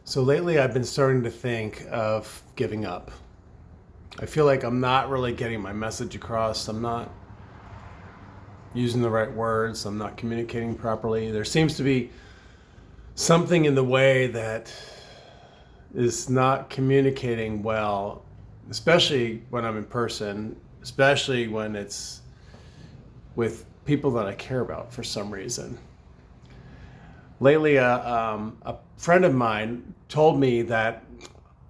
So lately I've been starting to think of giving up. I feel like I'm not really getting my message across. I'm not using the right words. I'm not communicating properly. There seems to be something in the way that is not communicating well, especially when I'm in person, especially when it's with people that I care about for some reason. Lately, a friend of mine told me that,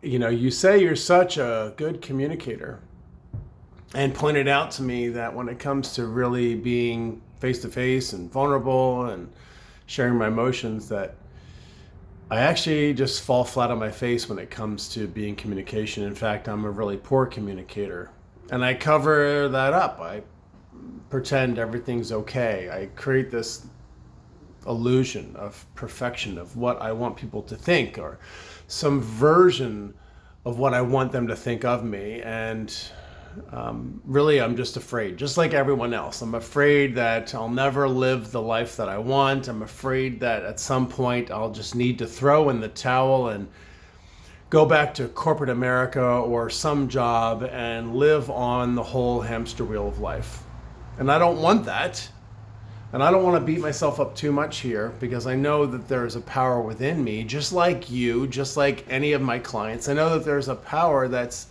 you say you're such a good communicator, and pointed out to me that when it comes to really being face to face and vulnerable and sharing my emotions, that I actually just fall flat on my face when it comes to being communication. In fact, I'm a really poor communicator, and I cover that up. I pretend everything's okay. I create this illusion of perfection, of what I want people to think, or some version of what I want them to think of me. And really, I'm just afraid, just like everyone else. I'm afraid that I'll never live the life that I want. I'm afraid that at some point I'll just need to throw in the towel and go back to corporate America or some job and live on the whole hamster wheel of life. And I don't want that. And I don't want to beat myself up too much here, because I know that there's a power within me, just like you, just like any of my clients. I know that there's a power that's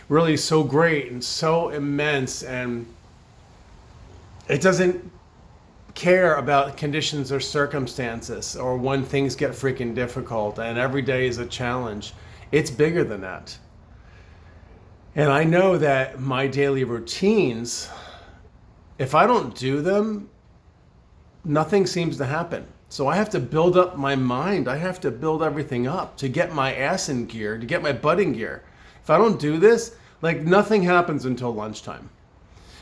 really so great and so immense, and it doesn't care about conditions or circumstances or when things get freaking difficult and every day is a challenge. It's bigger than that. And I know that my daily routines, if I don't do them, nothing seems to happen. So I have to build up my mind. I have to build everything up to get my ass in gear, to get my butt in gear. If I don't do this, like, nothing happens until lunchtime.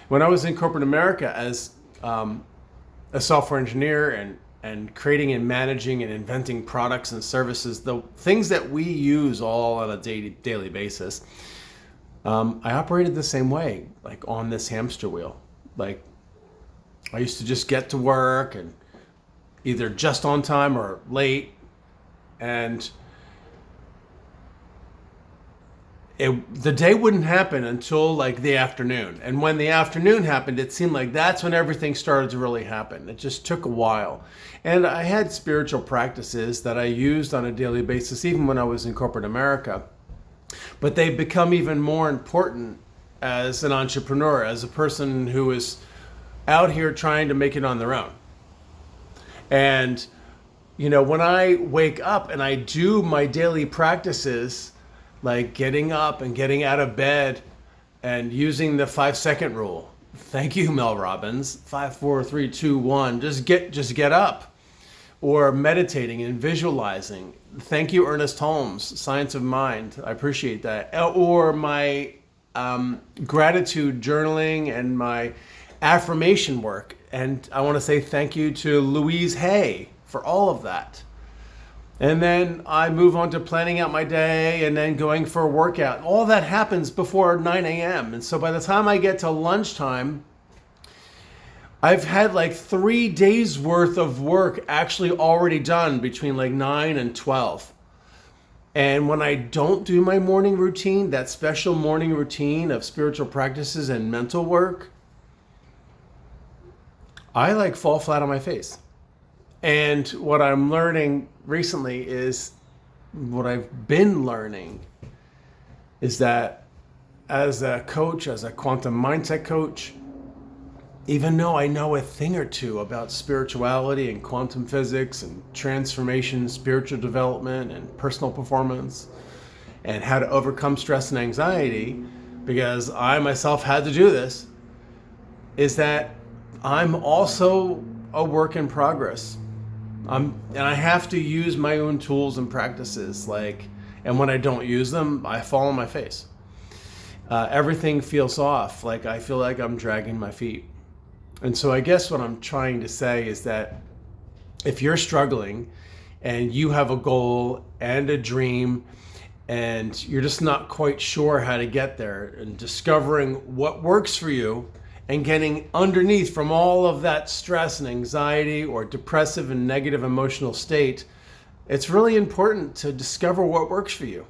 When I was in corporate America as a software engineer and creating and managing and inventing products and services, the things that we use all on a daily basis, I operated the same way, like on this hamster wheel. Like, I used to just get to work and either just on time or late, and the day wouldn't happen until like the afternoon. And when the afternoon happened, it seemed like that's when everything started to really happen. It just took a while. And I had spiritual practices that I used on a daily basis, even when I was in corporate America. But they've become even more important as an entrepreneur, as a person who is out here trying to make it on their own. And, when I wake up and I do my daily practices, like getting up and getting out of bed and using the 5-second rule. Thank you, Mel Robbins. 5, 4, 3, 2, 1. Just get up. Or meditating and visualizing. Thank you, Ernest Holmes, Science of Mind. I appreciate that. Or my gratitude journaling and my affirmation work. And I want to say thank you to Louise Hay for all of that. And then I move on to planning out my day and then going for a workout. All that happens before 9 a.m. And so by the time I get to lunchtime, I've had like 3 days worth of work actually already done between like 9 and 12. And when I don't do my morning routine, that special morning routine of spiritual practices and mental work, I like fall flat on my face. And what I'm learning recently is, what I've been learning is that as a coach, as a quantum mindset coach, even though I know a thing or two about spirituality and quantum physics and transformation, spiritual development and personal performance and how to overcome stress and anxiety, because I myself had to do this, is that I'm also a work in progress. And I have to use my own tools and practices, and when I don't use them, I fall on my face. Everything feels off, like I feel like I'm dragging my feet. And so I guess what I'm trying to say is that if you're struggling and you have a goal and a dream and you're just not quite sure how to get there, and discovering what works for you and getting underneath from all of that stress and anxiety or depressive and negative emotional state it's really important to discover what works for you.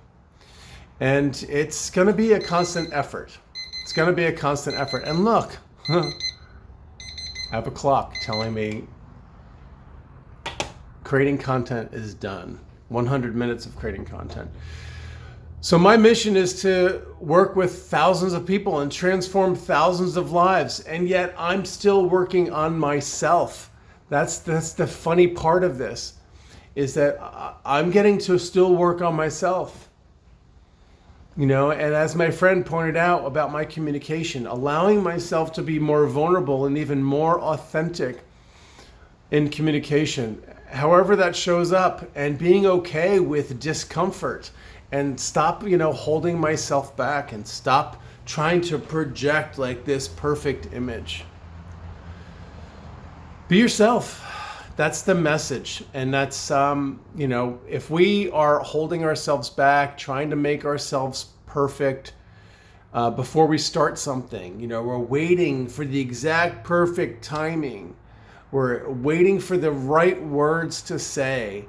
And it's going to be a constant effort. It's going to be a constant effort. And look, I have a clock telling me creating content is done. 100 minutes of creating content. So my mission is to work with thousands of people and transform thousands of lives. And yet I'm still working on myself. That's the funny part of this, is that I'm getting to still work on myself. You know, and as my friend pointed out about my communication, allowing myself to be more vulnerable and even more authentic in communication, however that shows up, and being okay with discomfort, and stop, holding myself back, and stop trying to project like this perfect image. Be yourself. That's the message. And that's, if we are holding ourselves back, trying to make ourselves perfect before we start something, we're waiting for the exact perfect timing. We're waiting for the right words to say.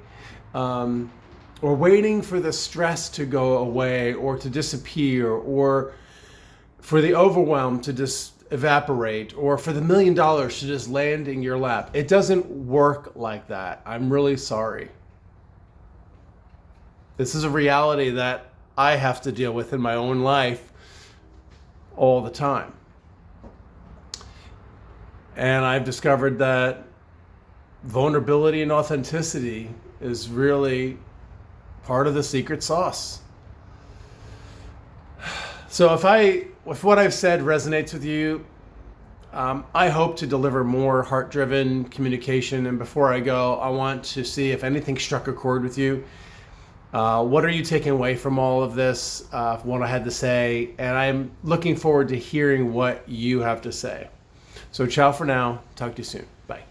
We're waiting for the stress to go away or to disappear, or for the overwhelm to just evaporate, or for the $1 million to just land in your lap. It doesn't work like that. I'm really sorry. This is a reality that I have to deal with in my own life all the time. And I've discovered that vulnerability and authenticity is really part of the secret sauce. So if what I've said resonates with you, I hope to deliver more heart-driven communication. And before I go, I want to see if anything struck a chord with you. What are you taking away from all of this, what I had to say? And I'm looking forward to hearing what you have to say. So ciao for now. Talk to you soon. Bye.